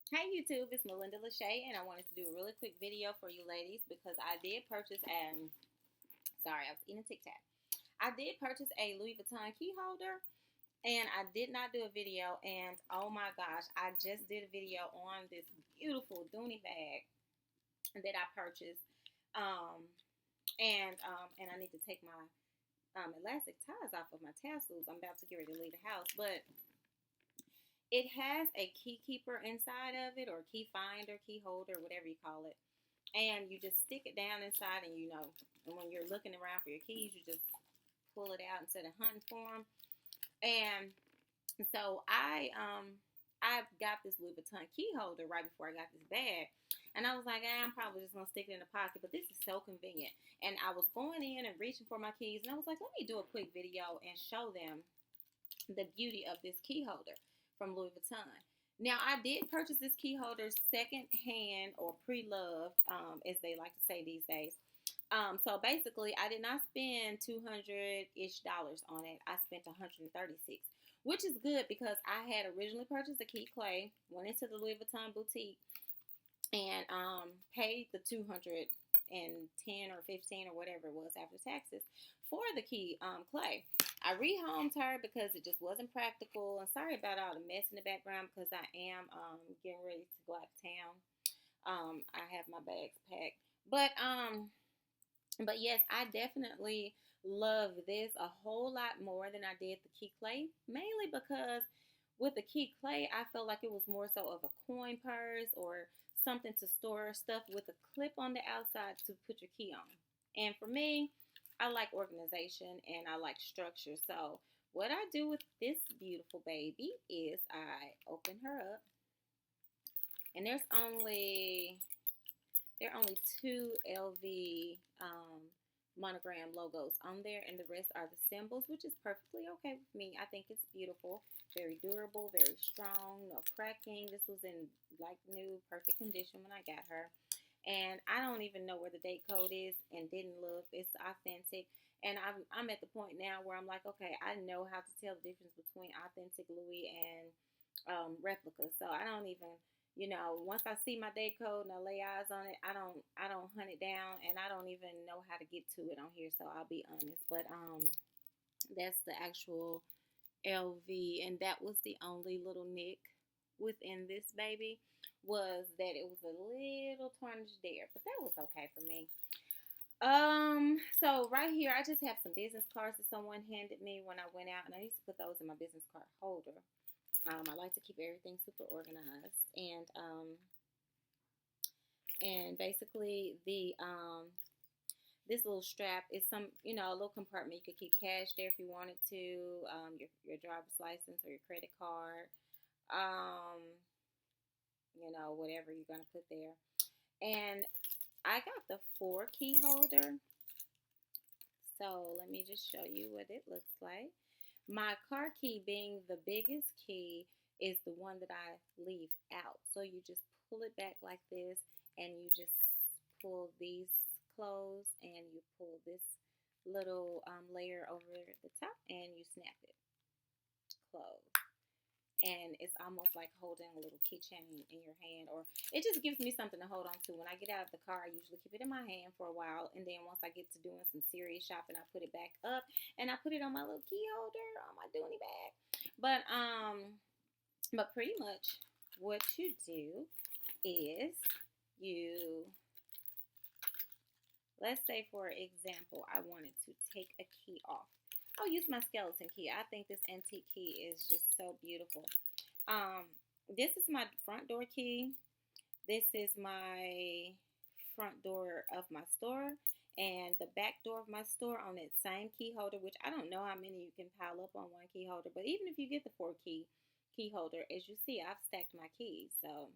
Hey YouTube, it's Melinda Lachey, and I wanted to do a really quick video for you ladies because I did purchase sorry, I was eating Tic Tac. I did purchase a Louis Vuitton key holder, and I did not do a video. And oh my gosh, I just did a video on this beautiful Dooney bag that I purchased. Um, and I need to take my elastic ties off of my tassels. I'm about to get ready to leave the house, but it has a key keeper inside of it, or key finder, key holder, whatever you call it. And you just stick it down inside, and and when you're looking around for your keys, you just pull it out instead of hunting for them. And so I got this Louis Vuitton key holder right before I got this bag, and I was like, I'm probably just gonna stick it in the pocket, but this is so convenient. And I was going in and reaching for my keys, and I was like, let me do a quick video and show them the beauty of this key holder from Louis Vuitton. Now, I did purchase this key holder second hand, or pre-loved, as they like to say these days. So basically, I did not spend $200-ish on it. I spent 136, which is good because I had originally purchased the key clay, went into the Louis Vuitton boutique, and paid the 210 or 15 or whatever it was after taxes for the key clay. I rehomed her because it just wasn't practical. And sorry about all the mess in the background because I am getting ready to go out of town. I have my bags packed, but yes, I definitely love this a whole lot more than I did the key clay, mainly because with the key clay, I felt like it was more so of a coin purse or something to store stuff with a clip on the outside to put your key on. And for me, I like organization and I like structure. So what I do with this beautiful baby is I open her up, and there are only two LV monogram logos on there, and the rest are the symbols, which is perfectly okay with me. I think it's beautiful, very durable, very strong, no cracking. This was in like new, perfect condition when I got her. And I don't even know where the date code is, and didn't look. It's authentic. And I'm at the point now where I'm like, okay, I know how to tell the difference between authentic Louis and replicas. So I don't even, once I see my day code and I lay eyes on it, I don't hunt it down, and I don't even know how to get to it on here. So I'll be honest, but that's the actual LV, and that was the only little nick within this baby, was that it was a little tarnished there, but that was okay for me. So right here, I just have some business cards that someone handed me when I went out, and I used to put those in my business card holder. I like to keep everything super organized, and basically this little strap is a little compartment. You could keep cash there if you wanted to, your driver's license or your credit card, um, whatever you're gonna put there. And I got the 4 key holder, so let me just show you what it looks like. My car key, being the biggest key, is the one that I leave out. So you just pull it back like this, and you just pull these closed, and you pull this little layer over the top, and you snap it closed. And it's almost like holding a little keychain in your hand, or it just gives me something to hold on to. When I get out of the car, I usually keep it in my hand for a while, and then once I get to doing some serious shopping, I put it back up, and I put it on my little key holder on my Dooney bag. But pretty much what you do is you, let's say for example, I wanted to take a key off. I'll use my skeleton key. I think this antique key is just so beautiful. This is my front door key. This is my front door of my store, and the back door of my store on that same key holder, which I don't know how many you can pile up on one key holder, but even if you get the 4 key holder, as you see, I've stacked my keys, so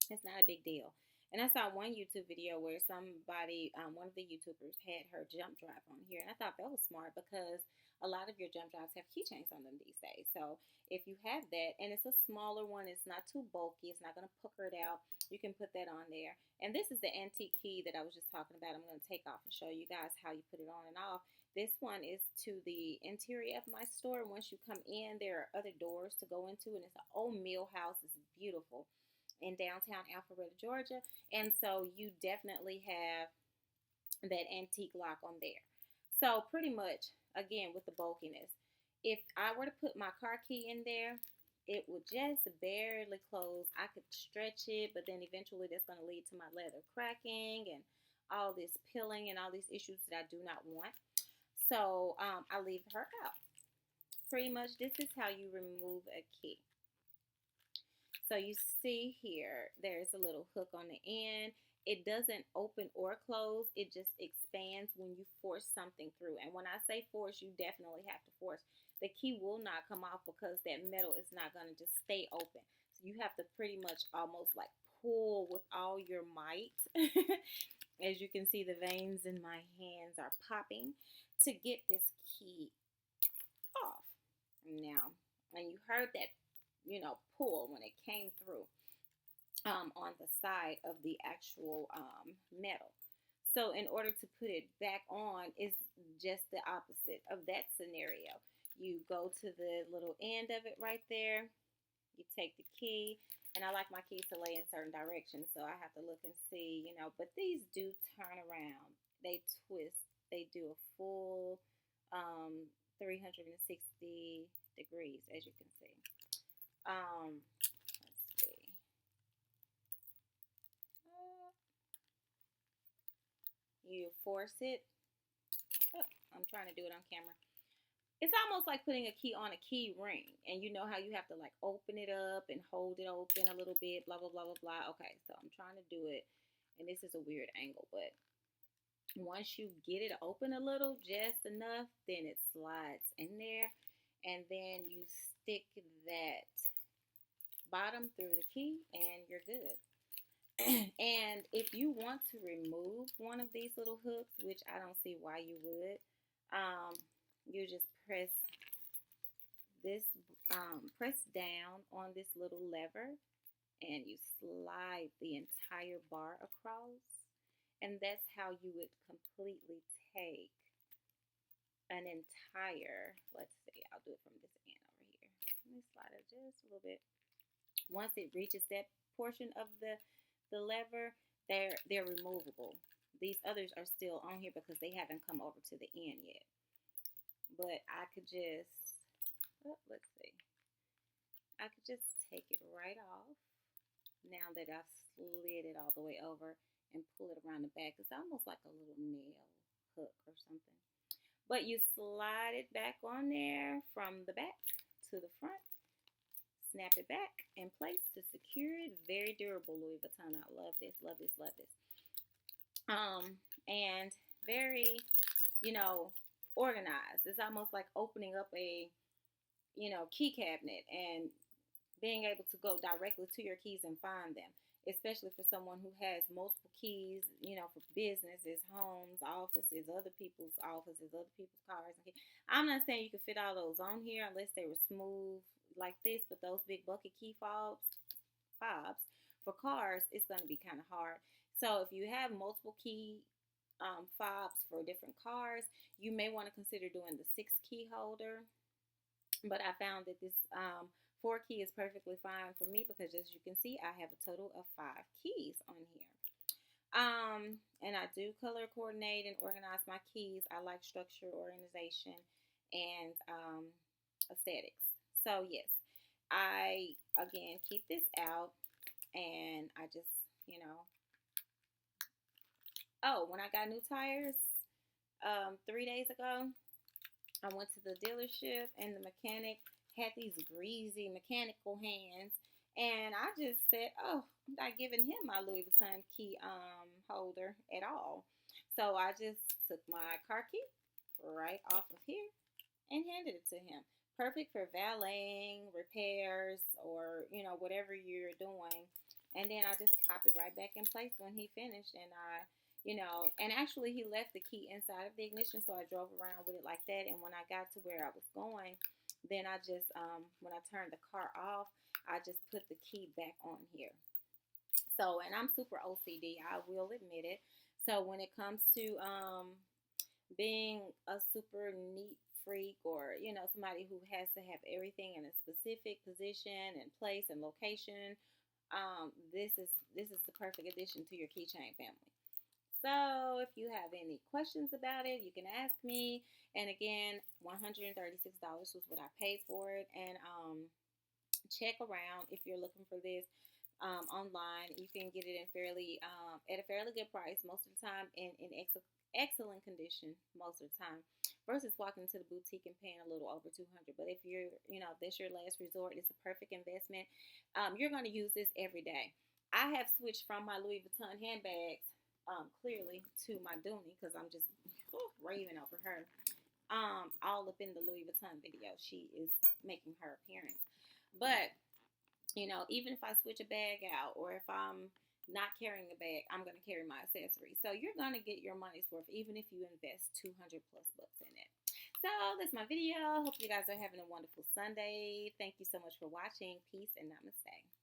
it's not a big deal. And I saw one YouTube video where somebody, one of the YouTubers, had her jump drive on here. And I thought that was smart because a lot of your jump drives have keychains on them these days. So if you have that, and it's a smaller one, it's not too bulky, it's not going to pucker it out, you can put that on there. And this is the antique key that I was just talking about. I'm going to take off and show you guys how you put it on and off. This one is to the interior of my store. Once you come in, there are other doors to go into, and it's an old mill house. It's beautiful. in downtown Alpharetta, Georgia. And so you definitely have that antique lock on there. So pretty much, again, with the bulkiness, if I were to put my car key in there, it would just barely close. I could stretch it, but then eventually that's going to lead to my leather cracking and all this pilling and all these issues that I do not want. So I leave her out. Pretty much, this is how you remove a key. So you see here, there's a little hook on the end. It doesn't open or close. It just expands when you force something through. And when I say force, you definitely have to force. The key will not come off because that metal is not going to just stay open. So you have to pretty much almost like pull with all your might. As you can see, the veins in my hands are popping to get this key off. Now, and you heard that, pull when it came through on the side of the actual metal. So in order to put it back on is just the opposite of that scenario. You go to the little end of it right there. You take the key, and I like my keys to lay in certain directions, so I have to look and see, but these do turn around. They twist. They do a full 360 degrees, as you can see. Let's see. You force it. Oh, I'm trying to do it on camera. It's almost like putting a key on a key ring. And you know how you have to like open it up and hold it open a little bit, blah, blah, blah, blah, blah. Okay, so I'm trying to do it. And this is a weird angle, but once you get it open a little, just enough, then it slides in there. And then you stick that bottom through the key and you're good. And if you want to remove one of these little hooks, which I don't see why you would, you just press this, press down on this little lever and you slide the entire bar across. And that's how you would completely take an entire, let's see, I'll do it from this end over here. Let me slide it just a little bit. Once it reaches that portion of the lever, they're removable. These others are still on here because they haven't come over to the end yet. But I could just, let's see. I could just take it right off now that I've slid it all the way over and pull it around the back. It's almost like a little nail hook or something. But you slide it back on there from the back to the front. Snap it back in place to secure it. Very durable Louis Vuitton. I love this, love this, love this. And very, organized. It's almost like opening up a, key cabinet and being able to go directly to your keys and find them. Especially for someone who has multiple keys, for businesses, homes, offices, other people's offices, other people's cars. I'm not saying you can fit all those on here unless they were smooth like this, but those big bucket key fobs for cars, it's going to be kind of hard. So if you have multiple key fobs for different cars, you may want to consider doing the 6 key holder. But I found that this 4 key is perfectly fine for me because, as you can see, I have a total of 5 keys on here. And I do color coordinate and organize my keys. I like structure, organization, and aesthetics. So, yes, I, again, keep this out, and I just, Oh, when I got new tires 3 days ago, I went to the dealership, and the mechanic had these greasy mechanical hands, and I just said, oh, I'm not giving him my Louis Vuitton key holder at all. So I just took my car key right off of here and handed it to him. Perfect for valeting, repairs, or, whatever you're doing. And then I just pop it right back in place when he finished, and and actually he left the key inside of the ignition, so I drove around with it like that. And when I got to where I was going, then I just, when I turned the car off, I just put the key back on here. So, and I'm super OCD, I will admit it. So when it comes to being a super neat freak, or, somebody who has to have everything in a specific position and place and location, this is the perfect addition to your keychain family. So if you have any questions about it, you can ask me. And again, $136 was what I paid for it. And check around if you're looking for this online. You can get it in fairly at a fairly good price most of the time, in excellent condition most of the time, versus walking into the boutique and paying a little over 200. But if you're, if that's your last resort, it's a perfect investment. You're going to use this every day. I have switched from my Louis Vuitton handbags clearly to my Dooney because I'm just raving over her. All up in the Louis Vuitton video, she is making her appearance. But even if I switch a bag out, or if I'm not carrying a bag, I'm going to carry my accessories. So you're going to get your money's worth, even if you invest 200 plus bucks in it. So that's my video. Hope you guys are having a wonderful Sunday. Thank you so much for watching. Peace and namaste.